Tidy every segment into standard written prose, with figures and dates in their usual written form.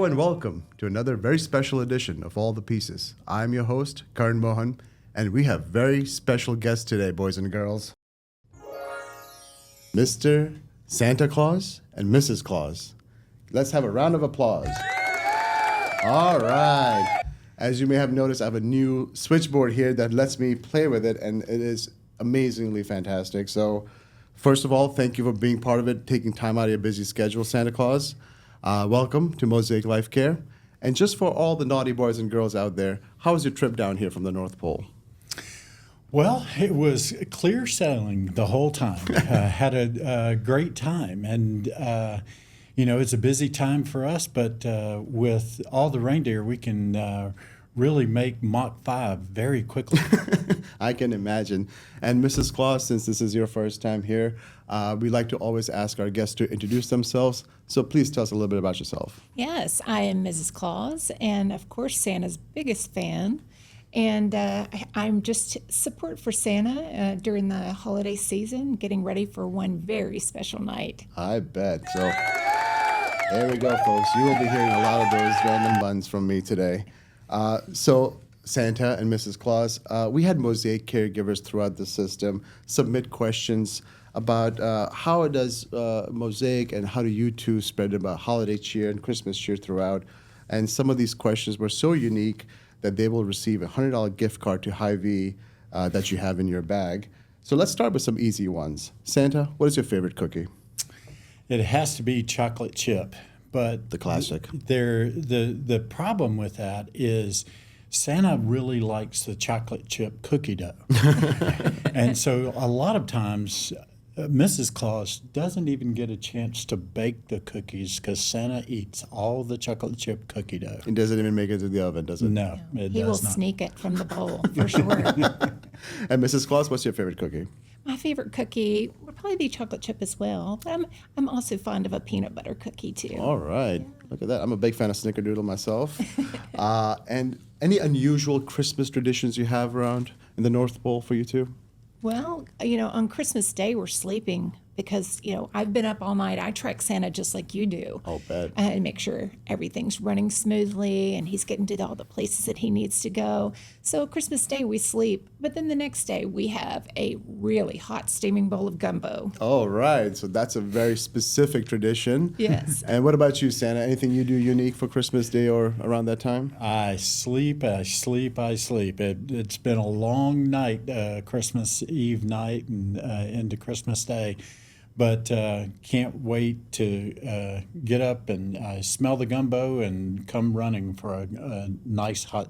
and welcome to another very special edition of All the Pieces. I'm your host, Karan Mohan, and we have very special guests today, boys and girls. Mr. Santa Claus and Mrs. Claus. Let's have a round of applause. All right. As you may have noticed, I have a new switchboard here that lets me play with it, and it is amazingly fantastic. So, first of all, thank you for being part of it, taking time out of your busy schedule, Santa Claus. Welcome to Mosaic Life Care. And just for all the naughty boys and girls out there, how was your trip down here from the North Pole? Well, it was clear sailing the whole time. Had a great time. And, it's a busy time for us, but with all the reindeer, we can really make Mach 5 very quickly. I can imagine. And Mrs. Claus, since this is your first time here, we like to always ask our guests to introduce themselves. So please tell us a little bit about yourself. Yes, I am Mrs. Claus, and of course, Santa's biggest fan. And I'm just support for Santa during the holiday season, getting ready for one very special night. I bet. So there we go, folks. You will be hearing a lot of those random buns from me today. So Santa and Mrs. Claus, we had Mosaic caregivers throughout the system submit questions about how does Mosaic and how do you two spread about holiday cheer and Christmas cheer throughout. And some of these questions were so unique that they will receive a $100 gift card to Hy-Vee that you have in your bag. So let's start with some easy ones. Santa, what is your favorite cookie? It has to be chocolate chip. But the classic. The problem with that is Santa really likes the chocolate chip cookie dough. And so a lot of times Mrs. Claus doesn't even get a chance to bake the cookies because Santa eats all the chocolate chip cookie dough. It doesn't even make it to the oven, does it? No, it He will does not. sneak it from the bowl, for sure. And Mrs. Claus, what's your favorite cookie? My favorite cookie would probably be chocolate chip as well, but I'm also fond of a peanut butter cookie, too. All right. Yeah. Look at that. I'm a big fan of Snickerdoodle myself. And any unusual Christmas traditions you have around in the North Pole for you two? Well, on Christmas Day, we're sleeping because, I've been up all night. I track Santa just like you do. I'll bet. And make sure everything's running smoothly and he's getting to all the places that he needs to go. So Christmas Day, we sleep. But then the next day, we have a really hot steaming bowl of gumbo. All right. So that's a very specific tradition. Yes. And what about you, Santa? Anything you do unique for Christmas Day or around that time? I sleep. It's been a long night, Christmas Eve night and into Christmas Day. But can't wait to get up and smell the gumbo and come running for a nice hot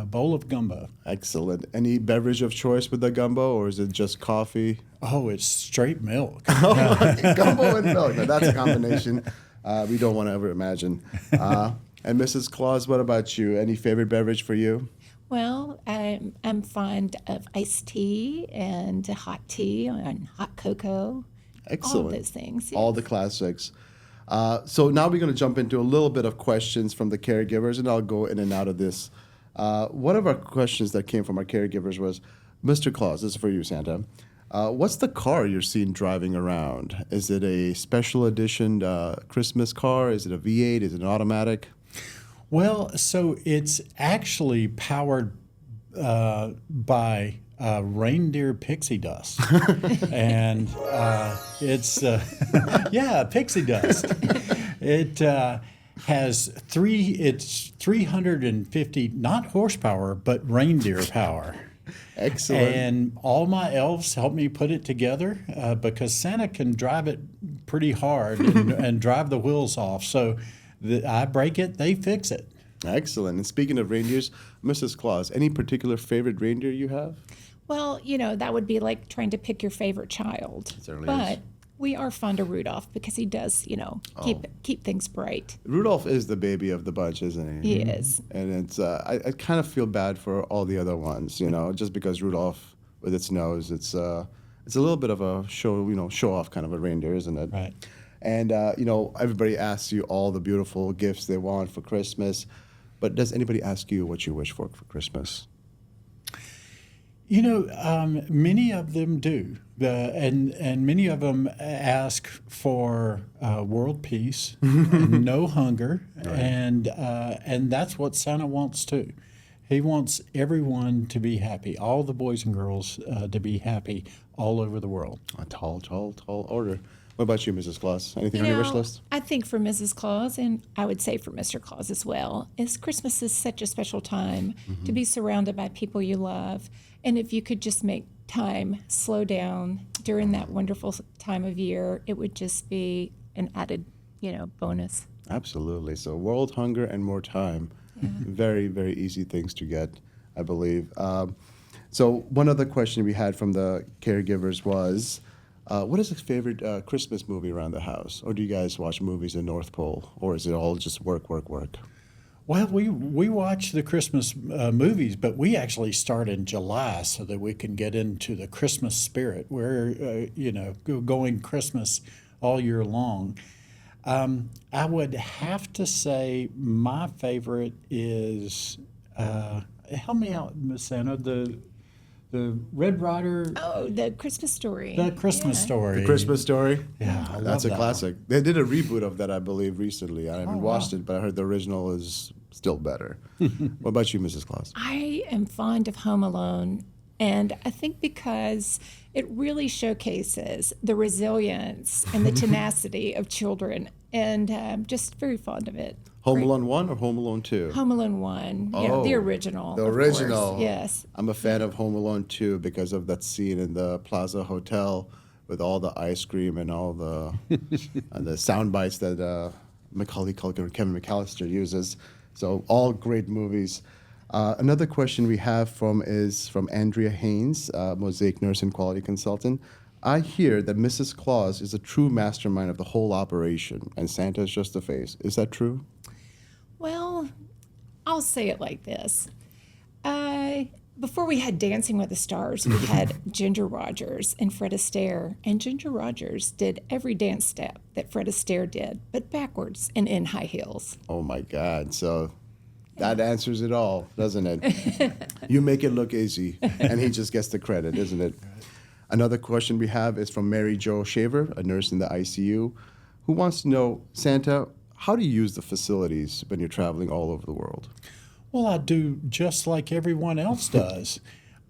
bowl of gumbo. Excellent. Any beverage of choice with the gumbo, or is it just coffee? Oh, it's straight milk. Gumbo and milk. Now, that's a combination we don't want to ever imagine. And Mrs. Claus, what about you? Any favorite beverage for you? Well, I'm fond of iced tea and hot tea and hot cocoa. Excellent. All of those things. Yes. All the classics. So now we're going to jump into a little bit of questions from the caregivers, and I'll go in and out of this. One of our questions that came from our caregivers was, Mr. Claus, this is for you, Santa. What's the car you're seen driving around? Is it a special edition Christmas car? Is it a V8? Is it an automatic? Well, so it's actually powered by reindeer pixie dust. And it's, pixie dust. It has it's 350, not horsepower, but reindeer power. Excellent. And all my elves help me put it together because Santa can drive it pretty hard and drive the wheels off. So I break it, they fix it. Excellent. And speaking of reindeers, Mrs. Claus, any particular favorite reindeer you have? Well, that would be like trying to pick your favorite child. It certainly but is. we are fond of Rudolph because he does, keep things bright. Rudolph is the baby of the bunch, isn't he? He is. And it's I kind of feel bad for all the other ones, just because Rudolph with its nose, it's a little bit of a show off kind of a reindeer, isn't it? Right. And everybody asks you all the beautiful gifts they want for Christmas, but does anybody ask you what you wish for Christmas? Many of them do, and many of them ask for world peace, and no hunger, and that's what Santa wants too. He wants everyone to be happy, all the boys and girls to be happy all over the world. A tall, tall, tall order. What about you, Mrs. Claus? Anything on your wish list? I think for Mrs. Claus, and I would say for Mr. Claus as well, is Christmas is such a special time to be surrounded by people you love. And if you could just make time slow down during that wonderful time of year, it would just be an added, bonus. Absolutely. So world hunger and more time. Very, very easy things to get, I believe. So one other question we had from the caregivers was, what is your favorite Christmas movie around the house? Or do you guys watch movies in North Pole? Or is it all just work, work, work? Well, we watch the Christmas movies, but we actually start in July so that we can get into the Christmas spirit. We're, going Christmas all year long. I would have to say my favorite is, help me out, Miss Santa, the Red Rider. Oh, the Christmas Story. The Christmas Story. The Christmas Story? Yeah, I love That's a that classic. They did a reboot of that, I believe, recently. I haven't wow. watched it, but I heard the original is still better. What about you, Mrs. Claus? I am fond of Home Alone, and I think because it really showcases the resilience and the tenacity of children, and I'm just very fond of it. Home Alone 1 or Home Alone 2? Home Alone 1, the original. The of original. course. Yes. I'm a fan of Home Alone 2 because of that scene in the Plaza Hotel with all the ice cream and all the and the sound bites that Macaulay Culkin or Kevin McAllister uses. So all great movies. Another question we have is from Andrea Haynes, Mosaic nurse and quality consultant. I hear that Mrs. Claus is a true mastermind of the whole operation, and Santa is just the face. Is that true? Well, I'll say it like this. Before we had Dancing with the Stars, we had Ginger Rogers and Fred Astaire. And Ginger Rogers did every dance step that Fred Astaire did, but backwards and in high heels. Oh, my God. So that answers it all, doesn't it? You make it look easy, and he just gets the credit, isn't it? Another question we have is from Mary Jo Shaver, a nurse in the ICU, who wants to know, Santa, how do you use the facilities when you're traveling all over the world? Well, I do just like everyone else does.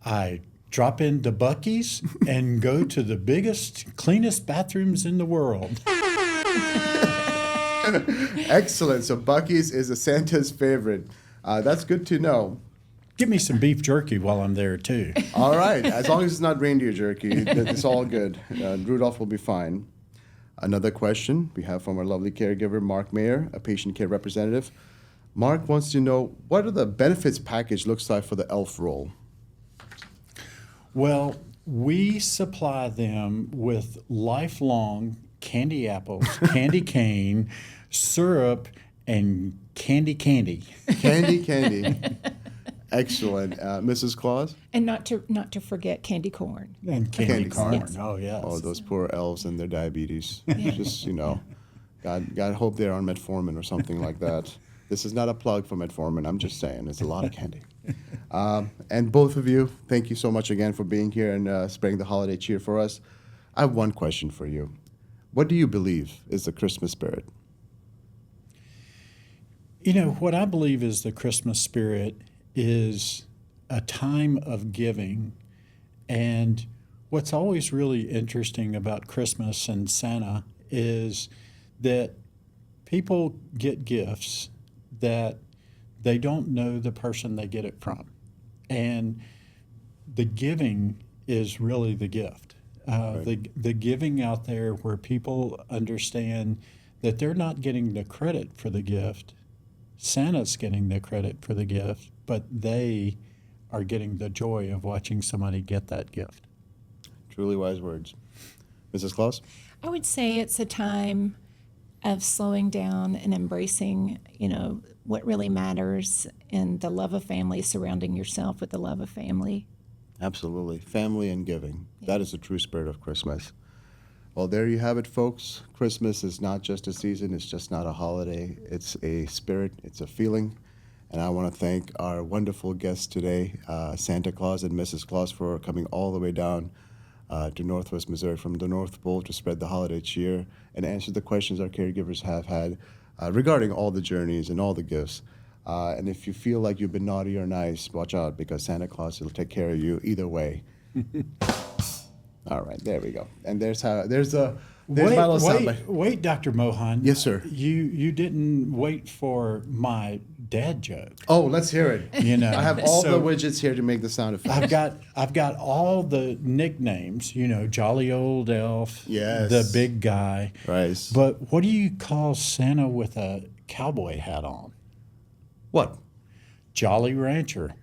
I drop into Buc-ee's and go to the biggest, cleanest bathrooms in the world. Excellent. So Buc-ee's is a Santa's favorite. That's good to know. Give me some beef jerky while I'm there, too. All right. As long as it's not reindeer jerky, it's all good. Rudolph will be fine. Another question we have from our lovely caregiver, Mark Mayer, a patient care representative. Mark wants to know, what are the benefits package looks like for the elf role? Well, we supply them with lifelong candy apples, candy cane, syrup, and candy. Candy. Excellent. Mrs. Claus? And not to forget candy corn. And Candy corn. yes. Oh, yes. Oh, those poor elves and their diabetes. Just, God hope they're on metformin or something like that. This is not a plug for metformin. I'm just saying, it's a lot of candy. And both of you, thank you so much again for being here and spreading the holiday cheer for us. I have one question for you. What do you believe is the Christmas spirit? What I believe is the Christmas spirit is a time of giving. And what's always really interesting about Christmas and Santa is that people get gifts that they don't know the person they get it from. And the giving is really the gift. Right. The giving out there where people understand that they're not getting the credit for the gift. Santa's getting the credit for the gift, but they are getting the joy of watching somebody get that gift. Truly wise words. Mrs. Claus? I would say it's a time of slowing down and embracing, what really matters and the love of family, surrounding yourself with the love of family. Absolutely. Family and giving. That is the true spirit of Christmas. Well, there you have it, folks. Christmas is not just a season. It's just not a holiday. It's a spirit. It's a feeling. And I want to thank our wonderful guests today, Santa Claus and Mrs. Claus, for coming all the way down to Northwest Missouri from the North Pole to spread the holiday cheer and answer the questions our caregivers have had regarding all the journeys and all the gifts. And if you feel like you've been naughty or nice, watch out, because Santa Claus will take care of you either way. All right, there we go. And there's my little soundbite. Wait, Dr. Mohan. Yes, sir. You didn't wait for my dad joke. Oh, let's hear it. You know, I have all so the widgets here to make the sound effects. I've got all the nicknames. You know, Jolly Old Elf. Yes. The big guy. Right. But what do you call Santa with a cowboy hat on? What? Jolly Rancher.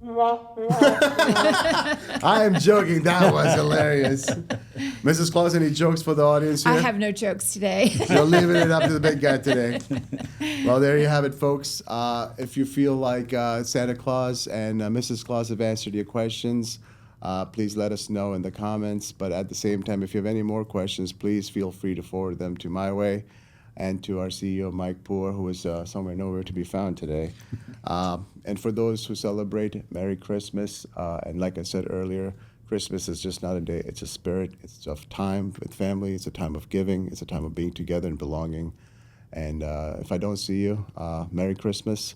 I am joking. That was hilarious. Mrs. Claus, any jokes for the audience here? I have no jokes today. You're leaving it up to the big guy today. Well, there you have it, folks. If you feel like Santa Claus and Mrs. Claus have answered your questions, please let us know in the comments. But at the same time, if you have any more questions, please feel free to forward them to my way and to our CEO, Mike Poore, who is somewhere nowhere to be found today. And for those who celebrate, Merry Christmas. And like I said earlier, Christmas is just not a day, it's a spirit. It's a time with family. It's a time of giving. It's a time of being together and belonging. And if I don't see you, Merry Christmas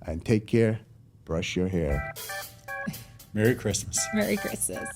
and take care. Brush your hair. Merry Christmas. Merry Christmas.